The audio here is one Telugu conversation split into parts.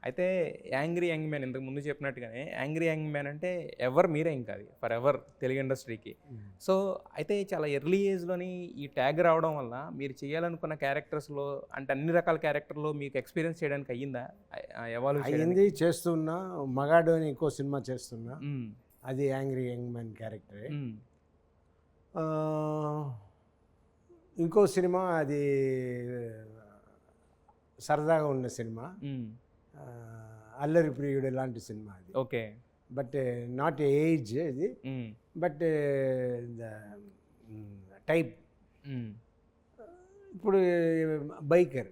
అయితే యాంగ్రీ యంగ్ మ్యాన్ ఇంతకు ముందు చెప్పినట్టుగానే యాంగ్రీ యంగ్ మ్యాన్ అంటే ఎవర్ మీరే ఇంకా అది ఫర్ ఎవర్ తెలుగు ఇండస్ట్రీకి. సో అయితే చాలా ఎర్లీ ఏజ్లోని ఈ ట్యాగ్ రావడం వల్ల మీరు చేయాలనుకున్న క్యారెక్టర్స్లో అంటే అన్ని రకాల క్యారెక్టర్లో మీకు ఎక్స్పీరియన్స్ చేయడానికి అయ్యిందా? ఎవాల్వ్ అయ్యింది, చేస్తున్నా. మగాడు అని ఇంకో సినిమా చేస్తున్నా, అది యాంగ్రీ యంగ్ మ్యాన్ క్యారెక్టరే. ఇంకో సినిమా అది సరదాగా ఉన్న సినిమా, అల్లరి ప్రియుడు లాంటి సినిమా అది. ఓకే. బట్ నాట్ ఏజ్ ఇది, బట్ టైప్. ఇప్పుడు బైకర్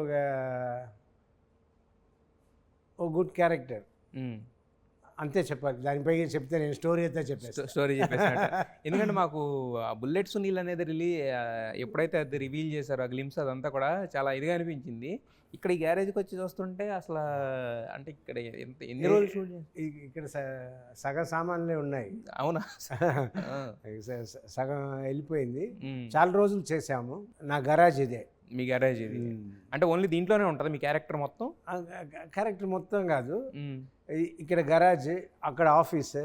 ఒక గుడ్ క్యారెక్టర్ అంతే చెప్పాలి. దానిపై చెప్తే నేను స్టోరీ అయితే స్టోరీ చెప్పేసాను. ఎందుకంటే మాకు ఆ బుల్లెట్ సునీల్ అనేది ఎప్పుడైతే అది రివీల్ చేశారో ఆ గ్లిమ్స్ అదంతా కూడా చాలా ఇదిగా అనిపించింది. ఇక్కడ ఈ గ్యారేజ్కి వచ్చి చూస్తుంటే అసలు అంటే ఇక్కడ ఎన్ని రోజులు షూట్ ఇక్కడ సగం సామాన్లే ఉన్నాయి. అవునా? సగం వెళ్ళిపోయింది. చాలా రోజులు చేసాము. నా గరాజ్ ఇదే. మీ గ్యారేజ్ ఇది అంటే ఓన్లీ దీంట్లోనే ఉంటుంది మీ క్యారెక్టర్ మొత్తం? క్యారెక్టర్ మొత్తం కాదు, ఇక్కడ గరాజ్, అక్కడ ఆఫీస్,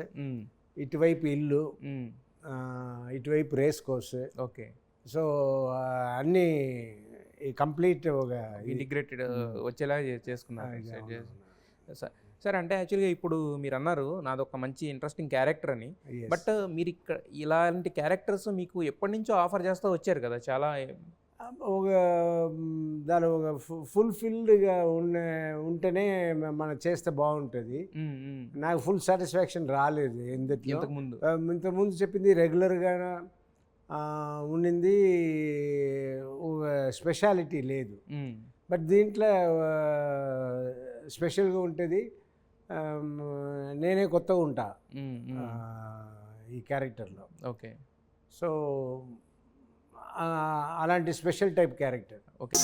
ఇటువైపు ఇల్లు, ఇటువైపు రేస్ కోర్స్. ఓకే. సో అన్నీ కంప్లీట్ ఒక ఇంటిగ్రేటెడ్ వచ్చేలా చేసుకున్నారు. సరే, అంటే యాక్చువల్గా ఇప్పుడు మీరు అన్నారు నాదొక మంచి ఇంట్రెస్టింగ్ క్యారెక్టర్ అని. బట్ మీరు ఇక్కడ ఇలాంటి క్యారెక్టర్స్ మీకు ఎప్పటి నుంచో ఆఫర్ చేస్తూ వచ్చారు కదా చాలా. ఒక దాని ఒక ఫుల్ఫిల్డ్గా ఉంటేనే మనం చేస్తే బాగుంటుంది. నాకు ఫుల్ సాటిస్ఫాక్షన్ రాలేదు ఇంతకుముందు చెప్పింది. రెగ్యులర్గా ఉండింది, ఒక స్పెషాలిటీ లేదు. బట్ దీంట్లో స్పెషల్గా ఉంటుంది. నేనే కొత్తగా ఉంటా ఈ క్యారెక్టర్లో. ఓకే. సో అలాంటి స్పెషల్ టైప్ క్యారెక్టర్. ఓకే.